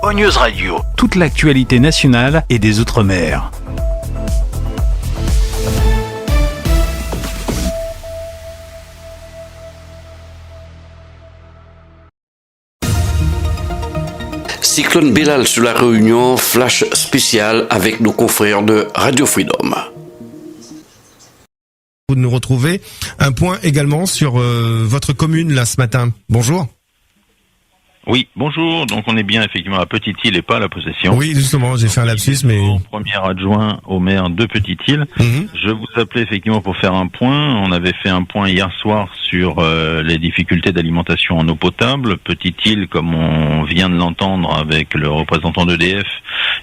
O-News Radio. Toute l'actualité nationale et des Outre-mer. Cyclone Belal sur la Réunion, flash spécial avec nos confrères de Radio Freedom. Vous nous retrouvez un point également sur votre commune là ce matin. Bonjour. Oui, bonjour. Donc on est bien effectivement à Petite-Île et pas à la Possession. Oui, justement, j'ai fait un lapsus, mais... Premier adjoint au maire de Petite-Île. Je vous appelais effectivement pour faire un point. On avait fait un point hier soir sur les difficultés d'alimentation en eau potable. Petite-Île, comme on vient de l'entendre avec le représentant d'EDF,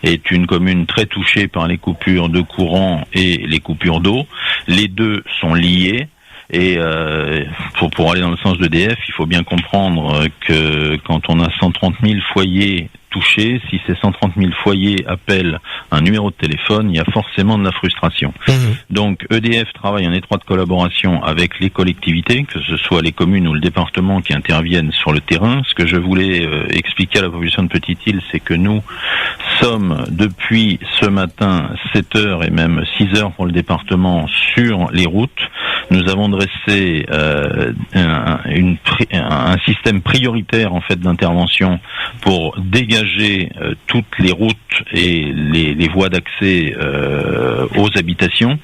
est une commune très touchée par les coupures de courant et les coupures d'eau. Les deux sont liés. Et pour aller dans le sens d'EDF, il faut bien comprendre que quand on a 130 000 foyers touchés, si ces 130 000 foyers appellent un numéro de téléphone, il y a forcément de la frustration. Donc EDF travaille en étroite collaboration avec les collectivités, que ce soit les communes ou le département qui interviennent sur le terrain. Ce que je voulais expliquer à la population de Petite-Île, c'est que nous sommes depuis ce matin 7 heures et même 6 heures pour le département sur les routes. Nous avons dressé un système prioritaire en fait d'intervention pour dégager toutes les routes et les voies d'accès aux habitations.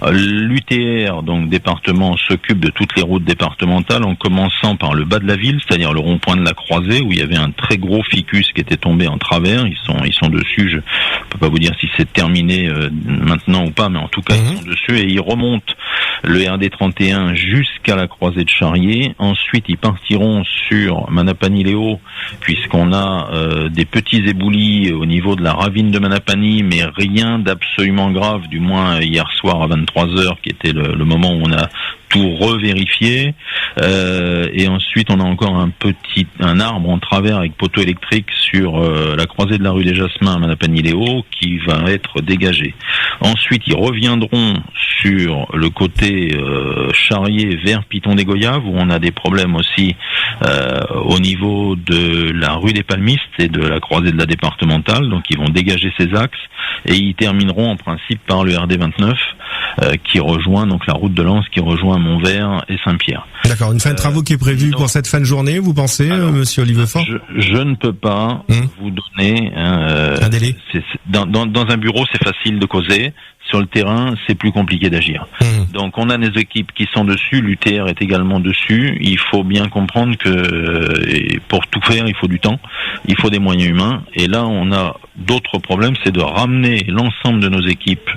L'UTR, donc département, s'occupe de toutes les routes départementales en commençant par le bas de la ville, c'est-à-dire le rond-point de la Croisée où il y avait un très gros ficus qui était tombé en travers. Ils sont dessus. Je peux pas vous dire si c'est terminé maintenant ou pas, mais en tout cas ils sont dessus et ils remontent le RD 31 jusqu'à la croisée de Charrier. Ensuite, ils partiront sur Manapani-Léo, puisqu'on a des petits éboulis au niveau de la ravine de Manapani, mais rien d'absolument grave, du moins hier soir à 23h, qui était le moment où on a tout revérifié. Et ensuite, on a encore un arbre en travers avec poteau électrique sur la croisée de la rue des Jasmins à Manapani-Léo qui va être dégagé. Ensuite, ils reviendront sur le côté Charrier vers Piton des Goyaves où on a des problèmes aussi au niveau de la rue des Palmistes et de la croisée de la départementale. Donc, ils vont dégager ces axes et ils termineront en principe par le RD 29 qui rejoint donc la route de Lens qui rejoint Montvert et Saint-Pierre. D'accord, une fin de travaux qui est prévue pour cette fin de journée, vous pensez, monsieur Olivefort ? Je ne peux pas vous donner un délai. Dans un bureau, c'est facile de causer. Sur le terrain, c'est plus compliqué d'agir. Donc, on a des équipes qui sont dessus. L'UTR est également dessus. Il faut bien comprendre que pour tout faire, il faut du temps. Il faut des moyens humains. Et là, on a d'autres problèmes. C'est de ramener l'ensemble de nos équipes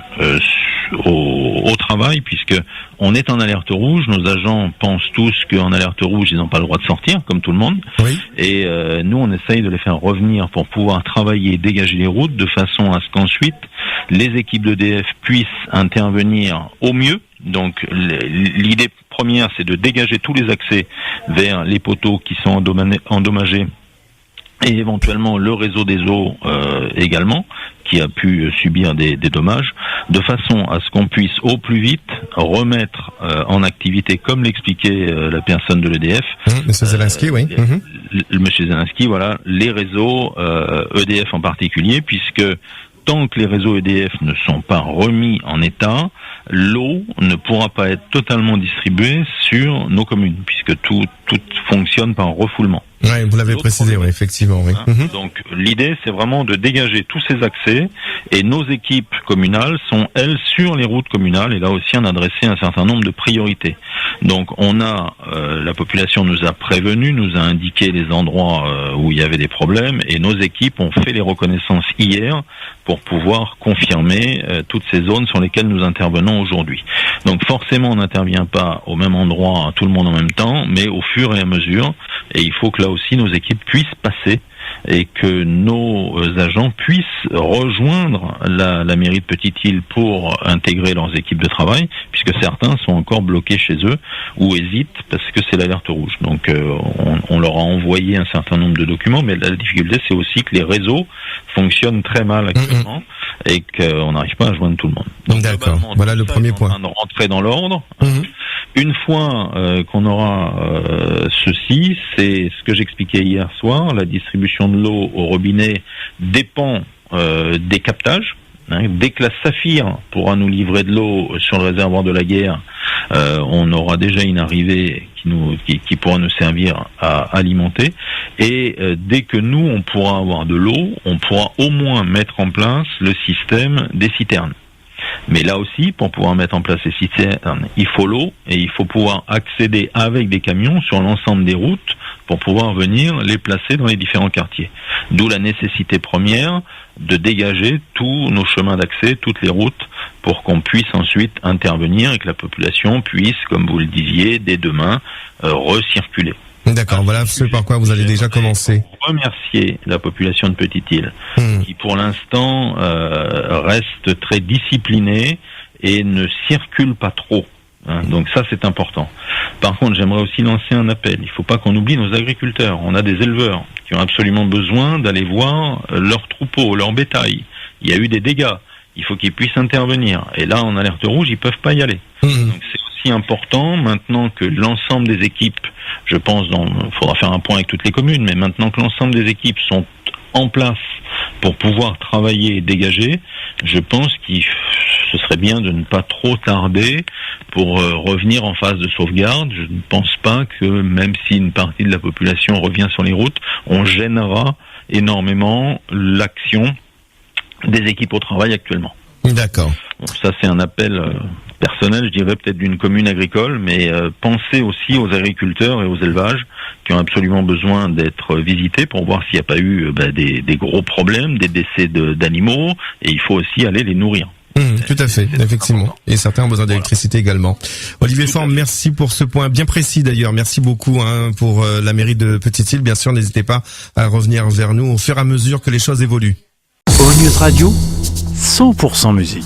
au travail, puisque on est en alerte rouge. Nos agents pensent tous qu'en alerte rouge, ils n'ont pas le droit de sortir, comme tout le monde. Oui. Et nous, on essaye de les faire revenir pour pouvoir travailler et dégager les routes de façon à ce qu'ensuite, les équipes d'EDF puissent intervenir au mieux. Donc l'idée première, c'est de dégager tous les accès vers les poteaux qui sont endommagés et éventuellement le réseau des eaux également, qui a pu subir des dommages, de façon à ce qu'on puisse au plus vite remettre en activité, comme l'expliquait la personne de l'EDF. Monsieur Zelensky, oui. Monsieur Zelensky, voilà, les réseaux EDF en particulier, puisque tant que les réseaux EDF ne sont pas remis en état, l'eau ne pourra pas être totalement distribuée sur nos communes, puisque tout fonctionne par refoulement. Oui, vous l'avez précisé, oui, effectivement. Oui. Donc l'idée, c'est vraiment de dégager tous ces accès, et nos équipes communales sont, elles, sur les routes communales, et là aussi on a dressé un certain nombre de priorités. Donc on a, la population nous a prévenus, nous a indiqué les endroits où il y avait des problèmes, et nos équipes ont fait les reconnaissances hier pour pouvoir confirmer toutes ces zones sur lesquelles nous intervenons aujourd'hui. Donc forcément on n'intervient pas au même endroit, tout le monde en même temps, mais au fur et à mesure, et il faut que là aussi nos équipes puissent passer et que nos agents puissent rejoindre la mairie de Petite-Île pour intégrer leurs équipes de travail, puisque certains sont encore bloqués chez eux ou hésitent parce que c'est l'alerte rouge. Donc on leur a envoyé un certain nombre de documents, mais la difficulté c'est aussi que les réseaux fonctionnent très mal actuellement et qu'on n'arrive pas à joindre tout le monde. Donc, d'accord, voilà le premier point. On est en train de rentrer dans l'ordre. Une fois qu'on aura ceci, c'est ce que j'expliquais hier soir, la distribution de l'eau au robinet dépend des captages. Dès que la Saphir pourra nous livrer de l'eau sur le réservoir de la Guerre, on aura déjà une arrivée qui pourra nous servir à alimenter. Et dès que nous, on pourra avoir de l'eau, on pourra au moins mettre en place le système des citernes. Mais là aussi, pour pouvoir mettre en place ces citernes, il faut l'eau et il faut pouvoir accéder avec des camions sur l'ensemble des routes pour pouvoir venir les placer dans les différents quartiers. D'où la nécessité première de dégager tous nos chemins d'accès, toutes les routes, pour qu'on puisse ensuite intervenir et que la population puisse, comme vous le disiez, dès demain, recirculer. D'accord, voilà ce par quoi vous allez déjà commencer. Remercier la population de Petite-Île, qui pour l'instant reste très disciplinée et ne circule pas trop. Donc ça, c'est important. Par contre, j'aimerais aussi lancer un appel. Il ne faut pas qu'on oublie nos agriculteurs. On a des éleveurs qui ont absolument besoin d'aller voir leurs troupeaux, leur bétail. Il y a eu des dégâts. Il faut qu'ils puissent intervenir. Et là, en alerte rouge, ils peuvent pas y aller. Donc c'est aussi important maintenant que l'ensemble des équipes, je pense, il faudra faire un point avec toutes les communes, mais maintenant que l'ensemble des équipes sont en place pour pouvoir travailler et dégager, je pense que ce serait bien de ne pas trop tarder pour revenir en phase de sauvegarde. Je ne pense pas que même si une partie de la population revient sur les routes, on gênera énormément l'action des équipes au travail actuellement. D'accord. Bon, ça c'est un appel personnel, je dirais peut-être d'une commune agricole, mais pensez aussi aux agriculteurs et aux élevages qui ont absolument besoin d'être visités pour voir s'il n'y a pas eu des gros problèmes, des décès d'animaux, et il faut aussi aller les nourrir. Tout à fait, effectivement. Et certains ont besoin d'électricité également. Olivier Faure, merci pour ce point bien précis d'ailleurs. Merci beaucoup pour la mairie de Petite-Île. Bien sûr, n'hésitez pas à revenir vers nous au fur et à mesure que les choses évoluent. News Radio, 100% musique,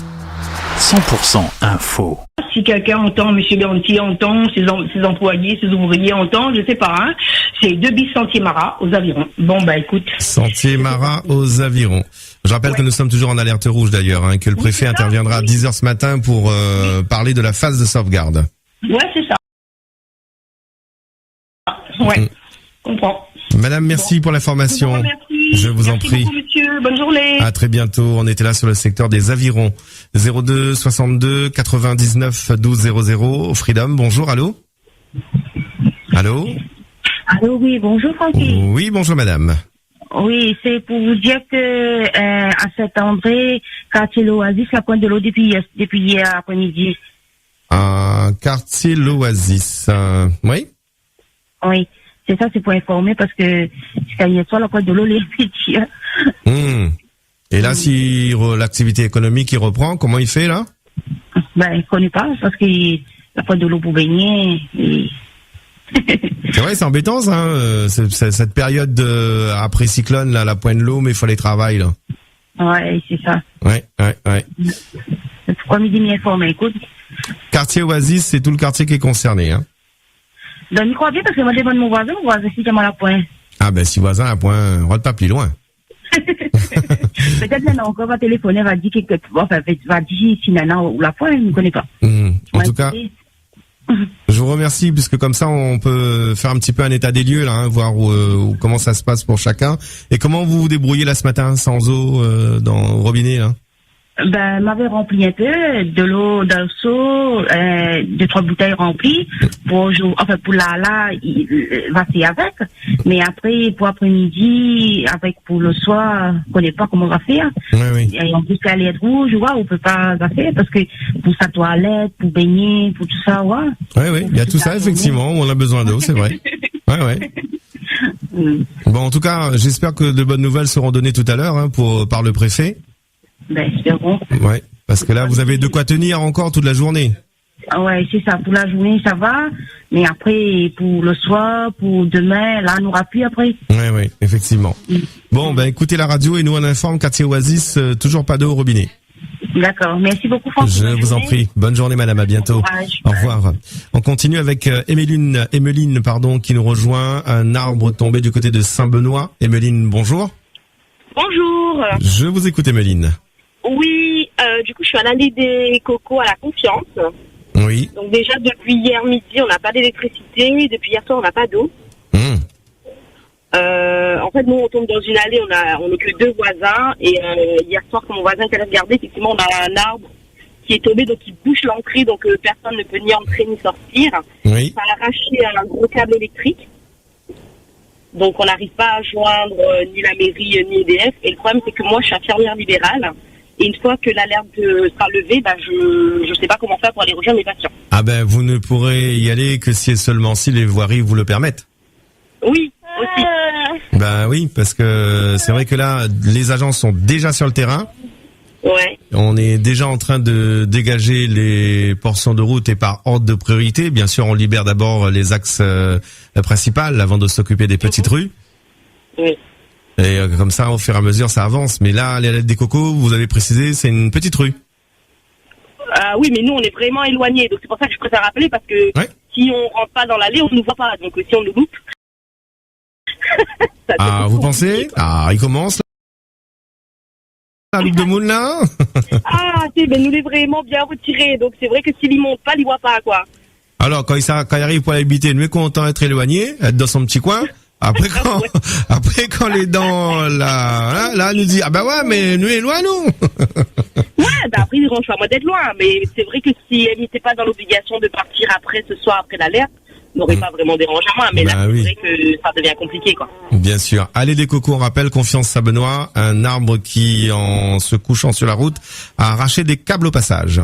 100% info. Si quelqu'un entend, M. Garanti entend, ses employés, ses ouvriers entendent, je sais pas, c'est 2 bis Sentier Marat aux Avirons. Bon, écoute. Sentier Marat aux Avirons. Je rappelle que nous sommes toujours en alerte rouge d'ailleurs, que le préfet interviendra à 10h ce matin pour parler de la phase de sauvegarde. Ouais, c'est ça. Ouais, comprends. Madame, merci pour l'information. Je vous en prie. Merci beaucoup, monsieur. Bonne journée. À très bientôt. On était là sur le secteur des Avirons. 02 62 99 12 00. Freedom, bonjour, allô? Allô? Allô, oui, bonjour, Francky. Oui, bonjour, madame. Oui, c'est pour vous dire que à Saint-André, quartier l'Oasis, la pointe de l'eau depuis hier après-midi. Quartier l'Oasis. Oui? Oui, c'est ça, c'est pour informer parce que hier soir, la pointe de l'eau, les petits. Et là, si l'activité économique il reprend, comment il fait là? Je ne connais pas parce que la pointe de l'eau pour baigner. C'est vrai, c'est embêtant ça. Cette période après cyclone, là, la pointe de l'eau, mais il faut aller travailler là. Ouais, c'est ça. Ouais. C'est pour midi m'informer, écoute. Quartier Oasis, c'est tout le quartier qui est concerné, Donc, je crois bien parce que moi, je demande mon voisin si j'ai mal à la pointe. Ah ben, si voisin à point, on va pas plus loin. Peut-être Nana encore va téléphoner, va dire va dire si Nana ou la pointe, je ne connais pas. En tout cas, je vous remercie puisque comme ça on peut faire un petit peu un état des lieux là, voir où comment ça se passe pour chacun et comment vous vous débrouillez là ce matin sans eau dans le robinet là. M'avait rempli un peu de l'eau dans le seau, 2-3 bouteilles remplies pour il va faire avec. Mais après, pour après-midi, pour le soir, on connaît pas comment on va faire. Oui. Et en plus, l'alerte rouge, on peut pas faire parce que pour sa toilette, pour baigner, pour tout ça, Oui, il y a tout ça, effectivement, on a besoin d'eau, c'est vrai. Ouais. Bon, en tout cas, j'espère que de bonnes nouvelles seront données tout à l'heure, par le préfet. Espérons. Ouais, parce que là, vous avez de quoi tenir encore toute la journée. Ouais, c'est ça. Pour la journée, ça va. Mais après, pour le soir, pour demain, là, on n'aura plus après. Oui, effectivement. Bon, écoutez la radio et nous on informe quartier Oasis, toujours pas d'eau au robinet. D'accord. Merci beaucoup, François. Je vous en prie. Bonne journée, madame. À bientôt. Au revoir. On continue avec Emeline, qui nous rejoint. Un arbre tombé du côté de Saint-Benoît. Emeline, bonjour. Bonjour. Je vous écoute, Emeline. Oui, du coup, je suis analyste des cocos à la Confiance. Oui. Donc déjà, depuis hier midi, on n'a pas d'électricité. Depuis hier soir, on n'a pas d'eau. En fait, nous, on tombe dans une allée, on n'est que deux voisins. Et hier soir, quand mon voisin était allé regarder, effectivement, on a un arbre qui est tombé, donc qui bouche l'entrée, donc personne ne peut ni entrer ni sortir. Oui. Ça a arraché un gros câble électrique. Donc on n'arrive pas à joindre ni la mairie ni EDF. Et le problème, c'est que moi, je suis infirmière libérale. Et une fois que l'alerte sera levée, je ne sais pas comment faire pour aller rejoindre mes patients. Ah ben, vous ne pourrez y aller que si et seulement si les voiries vous le permettent. Oui, aussi. Ben oui, parce que c'est vrai que là, les agents sont déjà sur le terrain. Ouais. On est déjà en train de dégager les portions de route et par ordre de priorité. Bien sûr, on libère d'abord les axes principaux avant de s'occuper des petites rues. Oui. Et comme ça, au fur et à mesure, ça avance. Mais là, les Lettres des Cocos, vous avez précisé, c'est une petite rue. Oui, mais nous, on est vraiment éloignés. Donc c'est pour ça que je préfère rappeler, parce que si on rentre pas dans l'allée, on ne nous voit pas. Donc si on nous loupe... Vous pensez? Il commence la loupe de moule là. Mais nous, il est vraiment bien retiré. Donc c'est vrai que s'il y monte pas, il voit pas, quoi. Alors, quand il arrive pour l'habiter, nous est content d'être éloigné, être dans son petit coin. Après quand les dents là nous dit mais nous est loin nous. Après il range pas moi d'être loin, mais c'est vrai que si elle n'était pas dans l'obligation de partir après ce soir après l'alerte, on n'aurait pas vraiment dérangé à moi, mais là c'est vrai que ça devient compliqué, quoi. Bien sûr. Allez des Cocos, on rappelle, Confiance Sabenois, un arbre qui en se couchant sur la route a arraché des câbles au passage.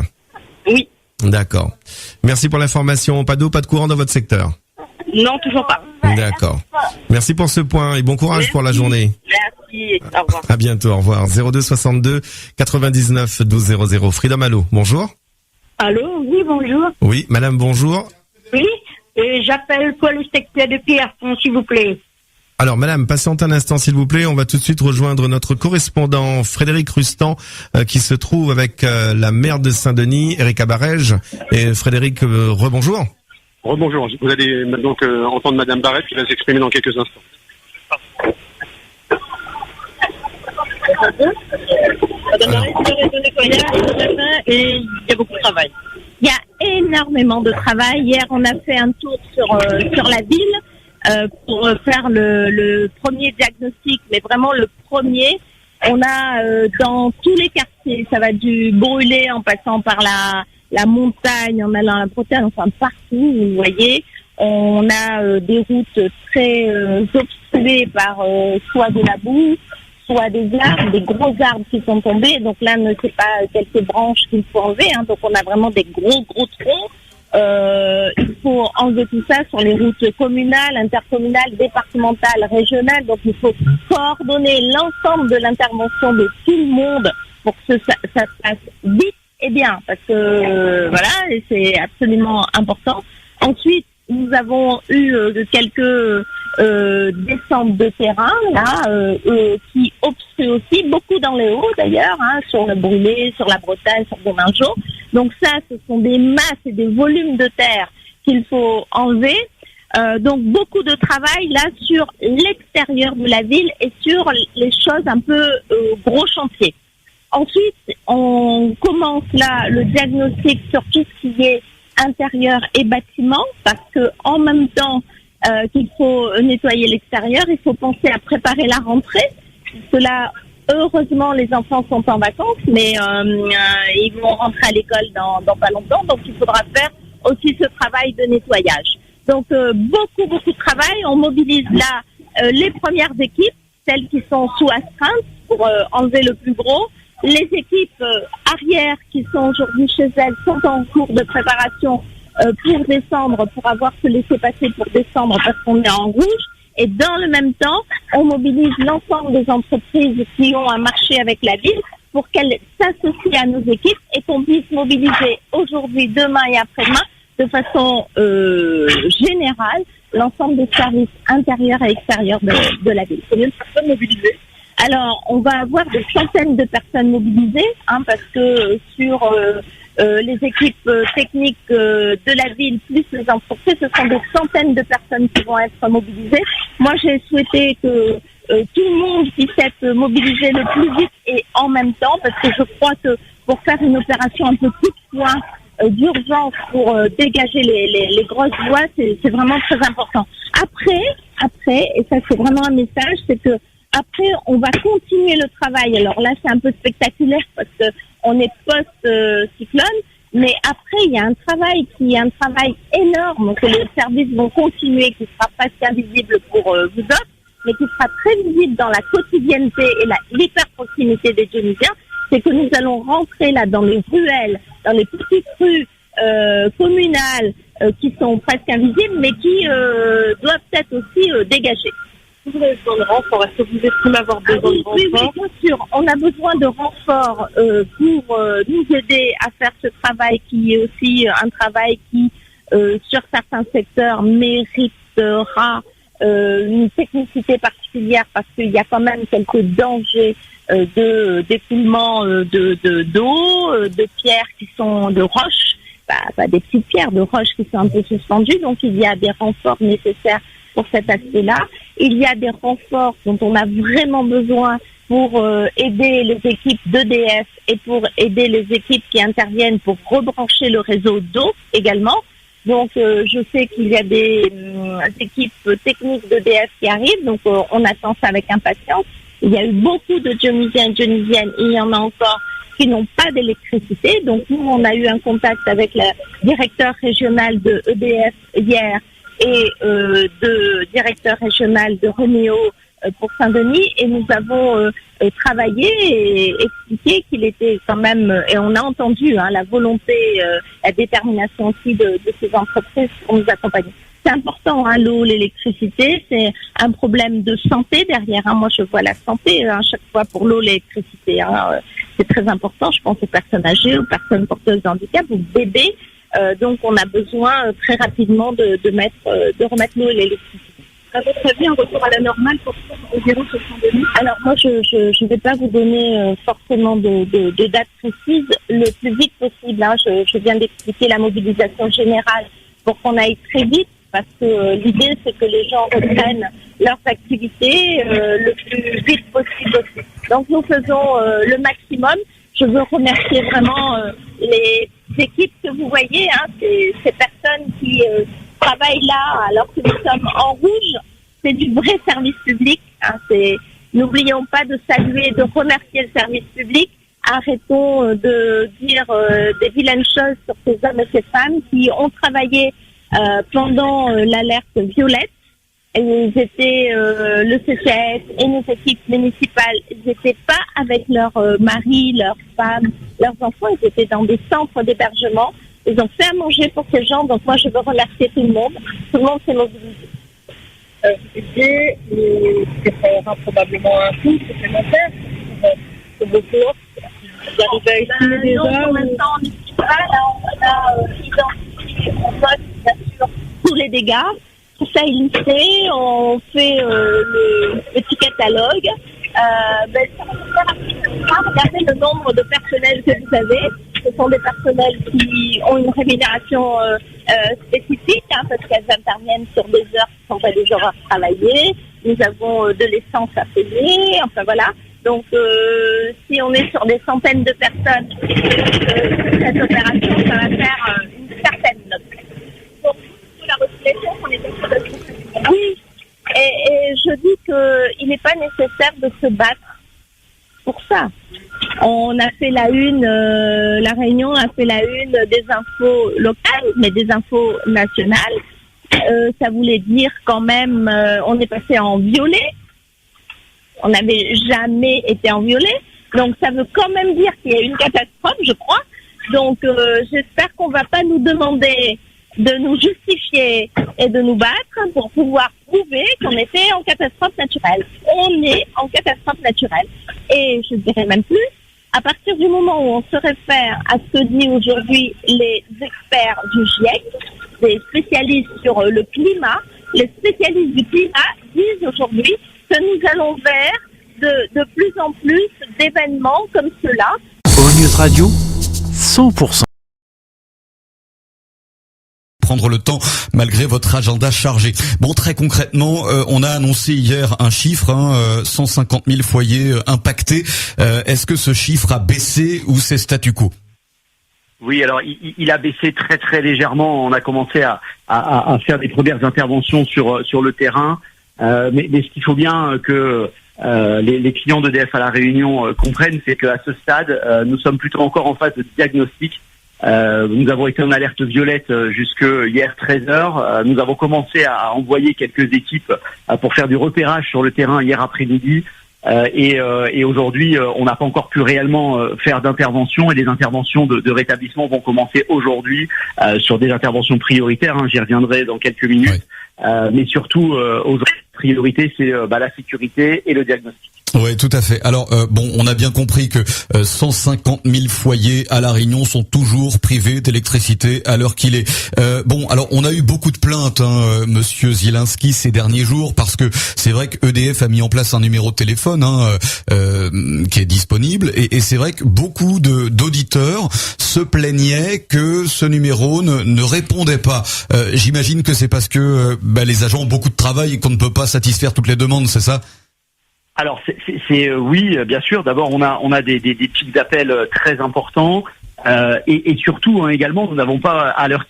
Oui. D'accord. Merci pour l'information. Pas d'eau, pas de courant dans votre secteur? Non, toujours pas. D'accord. Merci pour ce point et bon courage pour la journée. Merci, au revoir. À bientôt, au revoir. 02 62 99 12 00. Freedom, allô, bonjour. Allô, oui, bonjour. Oui, madame, bonjour. Oui, j'appelle pour le secteur de Pierrefonds, s'il vous plaît. Alors, madame, patientez un instant, s'il vous plaît. On va tout de suite rejoindre notre correspondant Frédéric Rustan, qui se trouve avec la maire de Saint-Denis, Erika Barège. Et Frédéric, rebonjour. Rebonjour. Vous allez donc entendre Madame Barrette qui va s'exprimer dans quelques instants. Madame Barrette, le nettoyage, et il y a beaucoup de travail. Il y a énormément de travail. Hier, on a fait un tour sur la ville pour faire le premier diagnostic, mais vraiment le premier. On a dans tous les quartiers, ça va du brûlé en passant par la montagne, en allant à la Bretagne, enfin partout, vous voyez. On a des routes très obstruées par soit de la boue, soit des arbres, des gros arbres qui sont tombés. Donc là, ne c'est pas quelques branches qu'il faut enlever, hein. Donc on a vraiment des gros troncs. Il faut enlever tout ça sur les routes communales, intercommunales, départementales, régionales. Donc il faut coordonner l'ensemble de l'intervention de tout le monde pour que ça se passe vite et bien, parce que et c'est absolument important. Ensuite, nous avons eu quelques descentes de terrain là qui obstruent aussi, beaucoup dans les Hauts d'ailleurs, hein, sur le Brûlé, sur la Bretagne, sur Demingeau. Donc ça, ce sont des masses et des volumes de terre qu'il faut enlever. Donc beaucoup de travail là sur l'extérieur de la ville et sur les choses un peu gros chantiers. Ensuite, on commence là le diagnostic sur tout ce qui est intérieur et bâtiment, parce que en même temps qu'il faut nettoyer l'extérieur, il faut penser à préparer la rentrée. Parce que là, heureusement, les enfants sont en vacances, mais ils vont rentrer à l'école dans pas longtemps, donc il faudra faire aussi ce travail de nettoyage. Donc beaucoup de travail. On mobilise là les premières équipes, celles qui sont sous astreinte pour enlever le plus gros. Les équipes arrière qui sont aujourd'hui chez elles sont en cours de préparation pour descendre, pour avoir ce laissez-passer pour descendre parce qu'on est en rouge. Et dans le même temps, on mobilise l'ensemble des entreprises qui ont un marché avec la ville pour qu'elles s'associent à nos équipes et qu'on puisse mobiliser aujourd'hui, demain et après-demain de façon générale l'ensemble des services intérieurs et extérieurs de la ville. Combien de personnes mobilisées ? Alors, on va avoir des centaines de personnes mobilisées, hein, parce que sur les équipes techniques de la ville, plus les entreprises, ce sont des centaines de personnes qui vont être mobilisées. Moi, j'ai souhaité que tout le monde puisse être mobilisé le plus vite et en même temps, parce que je crois que pour faire une opération un peu coup de poing d'urgence pour dégager les grosses voies, c'est vraiment très important. Après, et ça c'est vraiment un message, c'est que après on va continuer le travail. Alors là c'est un peu spectaculaire parce que on est post-cyclone, mais après il y a un travail énorme que les services vont continuer, qui sera presque invisible pour vous autres, mais qui sera très visible dans la quotidienneté et l'hyper-proximité des Dionysiens. C'est que nous allons rentrer là dans les ruelles, dans les petites rues communales qui sont presque invisibles, mais qui doivent être aussi dégagées. Vous avez besoin de renfort. Est-ce que vous estimez avoir besoin de renfort? Oui, bien sûr. On a besoin de renfort pour nous aider à faire ce travail qui est aussi un travail qui, sur certains secteurs, méritera une technicité particulière parce qu'il y a quand même quelques dangers d'écoulement d'eau, de pierres qui sont de roches, pas des petites pierres, de roches qui sont un peu suspendues. Donc il y a des renforts nécessaires pour cet aspect-là. Il y a des renforts dont on a vraiment besoin pour aider les équipes d'EDF et pour aider les équipes qui interviennent pour rebrancher le réseau d'eau également. Donc je sais qu'il y a des équipes techniques d'EDF qui arrivent, donc on attend ça avec impatience. Il y a eu beaucoup de Dionysiens et Dionysiennes, et il y en a encore qui n'ont pas d'électricité. Donc nous, on a eu un contact avec le directeur régional de EDF hier et de directeur régional de Renéo pour Saint-Denis, et nous avons travaillé et expliqué qu'il était quand même, et on a entendu la volonté, la détermination aussi de ces entreprises pour nous accompagner. C'est important, l'eau, l'électricité, c'est un problème de santé derrière. Moi, je vois la santé chaque fois pour l'eau, l'électricité. C'est très important. Je pense aux personnes âgées, aux personnes porteuses de handicap, aux bébés. Donc, on a besoin très rapidement de remettre l'eau et l'électricité. À votre avis, un retour à la normale pour environ 70 ? Alors moi, je vais pas vous donner forcément de date précise. Le plus vite possible. Je viens d'expliquer la mobilisation générale pour qu'on aille très vite, parce que l'idée, c'est que les gens reprennent leurs activités le plus vite possible aussi. Donc nous faisons le maximum. Je veux remercier vraiment les équipes que vous voyez, ces personnes qui travaillent là alors que nous sommes en rouge. C'est du vrai service public. N'oublions pas de saluer et de remercier le service public. Arrêtons de dire des vilaines choses sur ces hommes et ces femmes qui ont travaillé pendant l'alerte violette. Et ils étaient le CCS et nos équipes municipales. Ils n'étaient pas avec leurs maris, leurs femmes, leurs enfants. Ils étaient dans des centres d'hébergement. Ils ont fait à manger pour ces gens. Donc moi, je veux remercier tout le monde. Tout le monde s'est mobilisé. Et c'est probablement un coût supplémentaire pour vos cours. Vous arrivez à estimer déjà? Pour l'instant, on n'estime pas. Là, on a identifié, on note bien sûr tous les dégâts. Tout ça est listé, on fait le petit catalogue. Regardez le nombre de personnels que vous avez. Ce sont des personnels qui ont une rémunération spécifique, parce qu'elles interviennent sur des heures qui ne sont pas des heures à travailler. Nous avons de l'essence à payer, enfin voilà. Donc si on est sur des centaines de personnes, cette opération, ça va faire une certaine note. Donc, la restitution, on est sûr de... Oui, et je dis qu'il n'est pas nécessaire de se battre pour ça. On a fait la une, la Réunion a fait la une des infos locales, mais des infos nationales. Ça voulait dire quand même, on est passé en violet. On n'avait jamais été en violet. Donc ça veut quand même dire qu'il y a eu une catastrophe, je crois. Donc j'espère qu'on ne va pas nous demander de nous justifier et de nous battre pour pouvoir prouver qu'on était en catastrophe naturelle. On est en catastrophe naturelle. Et je dirais même plus, à partir du moment où on se réfère à ce que disent aujourd'hui les experts du GIEC, des spécialistes sur le climat, les spécialistes du climat disent aujourd'hui que nous allons vers de plus en plus d'événements comme ceux-là. ONews Radio, 100%. Prendre le temps malgré votre agenda chargé. Bon, très concrètement, on a annoncé hier un chiffre, 150 000 foyers impactés. Est-ce que ce chiffre a baissé ou c'est statu quo ? Oui, alors il a baissé très très légèrement. On a commencé à faire des premières interventions sur le terrain, mais ce qu'il faut bien que les clients d'EDF à La Réunion comprennent, c'est qu'à ce stade, nous sommes plutôt encore en phase de diagnostic. Nous avons été en alerte violette jusque hier 13h. Nous avons commencé à envoyer quelques équipes pour faire du repérage sur le terrain hier après-midi. Et aujourd'hui, on n'a pas encore pu réellement faire d'intervention, et les interventions de rétablissement vont commencer aujourd'hui sur des interventions prioritaires. J'y reviendrai dans quelques minutes. Mais surtout, aujourd'hui, la priorité, c'est la sécurité et le diagnostic. Ouais, tout à fait. Alors on a bien compris que 150 000 foyers à La Réunion sont toujours privés d'électricité à l'heure qu'il est. Alors on a eu beaucoup de plaintes, Monsieur Zielinski, ces derniers jours, parce que c'est vrai que EDF a mis en place un numéro de téléphone qui est disponible, et c'est vrai que beaucoup d'auditeurs se plaignaient que ce numéro ne répondait pas. J'imagine que c'est parce que les agents ont beaucoup de travail et qu'on ne peut pas satisfaire toutes les demandes, c'est ça? Alors oui, bien sûr. D'abord, on a des pics d'appels très importants, et surtout également, nous n'avons pas, à l'heure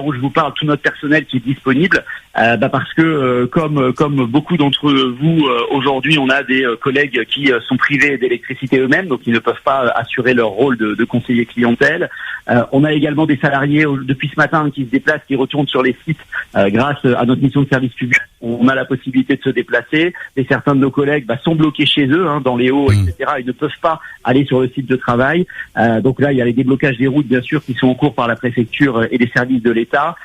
où je vous parle, tout notre personnel qui est disponible, parce que comme beaucoup d'entre vous aujourd'hui, on a des collègues qui sont privés d'électricité eux-mêmes, donc ils ne peuvent pas assurer leur rôle de conseiller clientèle. On a également des salariés depuis ce matin qui se déplacent, qui retournent sur les sites grâce à notre mission de service public. On a la possibilité de se déplacer, et certains de nos collègues sont bloqués chez eux, dans les hauts, etc. Ils ne peuvent pas aller sur le site de travail. Donc là, il y a les déblocages des routes, bien sûr, qui sont en cours par la préfecture et les services de l'État.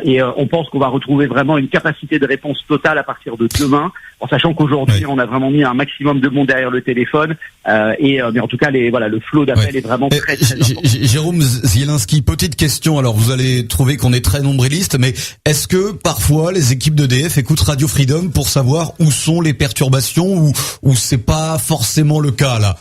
Et on pense qu'on va retrouver vraiment une capacité de réponse totale à partir de demain, en sachant qu'aujourd'hui, on a vraiment mis un maximum de monde derrière le téléphone. Mais en tout cas, le flot d'appels est vraiment très important. Jérôme Zielinski, petite question. Alors, vous allez trouver qu'on est très nombriliste, mais est-ce que parfois les équipes d'EDF écoutent Radio Freedom pour savoir où sont les perturbations, ou c'est pas forcément le cas là?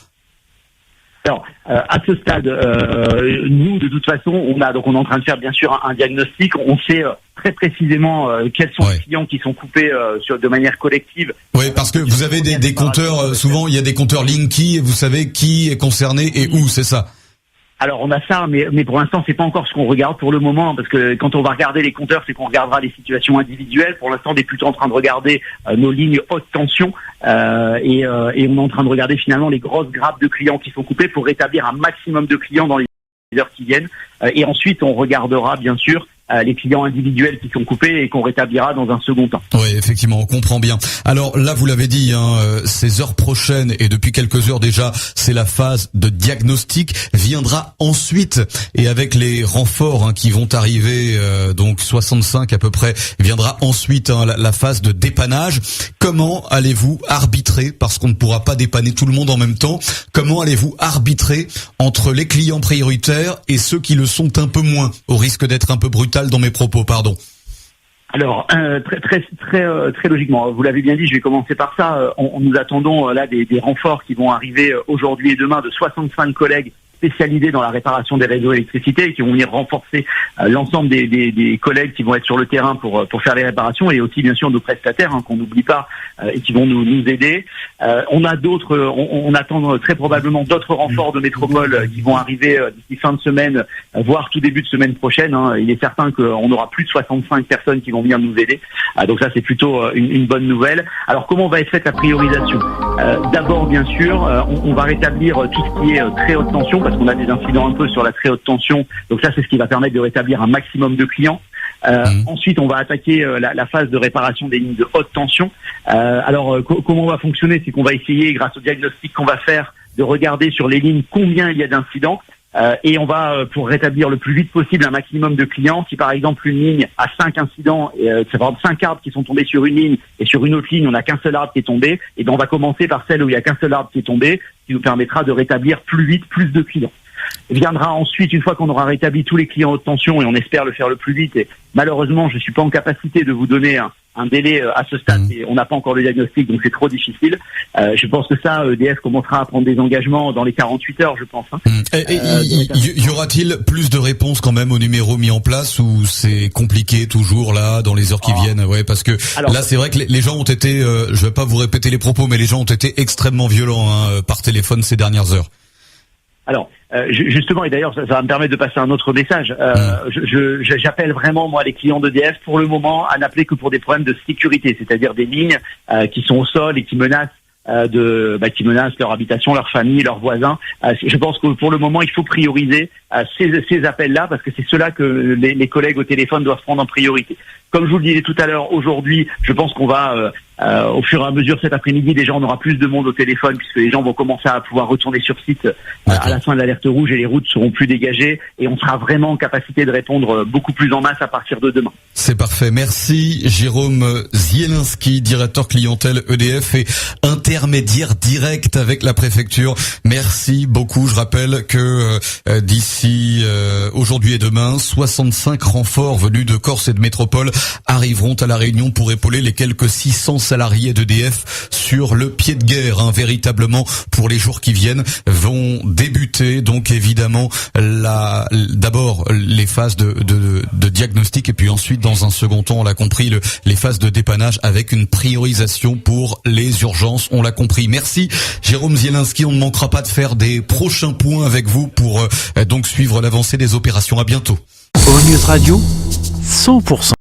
Alors, à ce stade, nous, de toute façon, on est en train de faire bien sûr un diagnostic. On sait très précisément quels sont les clients qui sont coupés de manière collective. Oui, parce que vous avez des compteurs. Souvent, il y a des compteurs Linky, et vous savez qui est concerné et où, c'est ça? Alors on a ça, mais pour l'instant c'est pas encore ce qu'on regarde pour le moment, parce que quand on va regarder les compteurs, c'est qu'on regardera les situations individuelles. Pour l'instant, on est plutôt en train de regarder nos lignes haute tension, et on est en train de regarder finalement les grosses grappes de clients qui sont coupés pour rétablir un maximum de clients dans les heures qui viennent. Et ensuite, on regardera bien sûr les clients individuels qui sont coupés et qu'on rétablira dans un second temps. Oui, effectivement, on comprend bien. Alors là, vous l'avez dit, ces heures prochaines, et depuis quelques heures déjà, c'est la phase de diagnostic. Viendra ensuite, et avec les renforts qui vont arriver, donc 65 à peu près, viendra ensuite la phase de dépannage. Comment allez-vous arbitrer, parce qu'on ne pourra pas dépanner tout le monde en même temps, comment allez-vous arbitrer entre les clients prioritaires et ceux qui le sont un peu moins, au risque d'être un peu brutal dans mes propos, pardon? Alors très logiquement, vous l'avez bien dit, je vais commencer par ça. Nous attendons là des renforts qui vont arriver aujourd'hui et demain de 65 collègues spécialisés dans la réparation des réseaux d'électricité et qui vont venir renforcer l'ensemble des collègues qui vont être sur le terrain pour faire les réparations, et aussi bien sûr nos prestataires qu'on n'oublie pas et qui vont nous aider. On a d'autres, on attend très probablement d'autres renforts de métropole qui vont arriver d'ici fin de semaine, voire tout début de semaine prochaine. Il est certain qu'on aura plus de 65 personnes qui vont venir nous aider. Donc ça, c'est plutôt une bonne nouvelle. Alors comment va être faite la priorisation? D'abord, bien sûr, on va rétablir tout ce qui est très haute tension, parce qu'on a des incidents un peu sur la très haute tension. Donc ça, c'est ce qui va permettre de rétablir un maximum de clients. Ensuite, on va attaquer la phase de réparation des lignes de haute tension. Alors, comment on va fonctionner? C'est qu'on va essayer, grâce au diagnostic qu'on va faire, de regarder sur les lignes combien il y a d'incidents. Et on va, pour rétablir le plus vite possible un maximum de clients, si par exemple une ligne a 5 incidents, c'est par exemple 5 arbres qui sont tombés sur une ligne, et sur une autre ligne on n'a qu'un seul arbre qui est tombé, et bien on va commencer par celle où il n'y a qu'un seul arbre qui est tombé, ce qui nous permettra de rétablir plus vite plus de clients. Viendra ensuite, une fois qu'on aura rétabli tous les clients haute tension, et on espère le faire le plus vite, et malheureusement je ne suis pas en capacité de vous donner un délai à ce stade, et on n'a pas encore le diagnostic, donc c'est trop difficile. Je pense que ça, EDF commencera à prendre des engagements dans les 48 heures, je pense. Y aura-t-il plus de réponses quand même au numéro mis en place, ou c'est compliqué toujours là dans les heures qui viennent? Ouais, parce que là c'est vrai que les gens ont été, je vais pas vous répéter les propos, mais les gens ont été extrêmement violents par téléphone ces dernières heures. Alors, Justement, et d'ailleurs, ça va me permettre de passer un autre message. J'appelle vraiment, moi, les clients d'EDF, pour le moment, à n'appeler que pour des problèmes de sécurité, c'est-à-dire des lignes qui sont au sol et qui menacent qui menacent leur habitation, leur famille, leurs voisins. Je pense que pour le moment, il faut prioriser ces appels-là, parce que c'est cela que les collègues au téléphone doivent prendre en priorité. Comme je vous le disais tout à l'heure, aujourd'hui, je pense qu'on va, au fur et à mesure cet après-midi, déjà on aura plus de monde au téléphone, puisque les gens vont commencer à pouvoir retourner sur site à la fin de l'alerte rouge, et les routes seront plus dégagées, et on sera vraiment en capacité de répondre beaucoup plus en masse à partir de demain. C'est parfait. Merci Jérôme Zielinski, directeur clientèle EDF et intermédiaire direct avec la préfecture. Merci beaucoup. Je rappelle que d'ici aujourd'hui et demain, 65 renforts venus de Corse et de métropole arriveront à La Réunion pour épauler les quelques 600 salariés d'EDF sur le pied de guerre, véritablement, pour les jours qui viennent. Vont débuter donc évidemment d'abord les phases de diagnostic, et puis ensuite dans un second temps, on l'a compris, les phases de dépannage avec une priorisation pour les urgences, on l'a compris. Merci Jérôme Zielinski, on ne manquera pas de faire des prochains points avec vous pour donc suivre l'avancée des opérations. À bientôt. News Radio, 100%.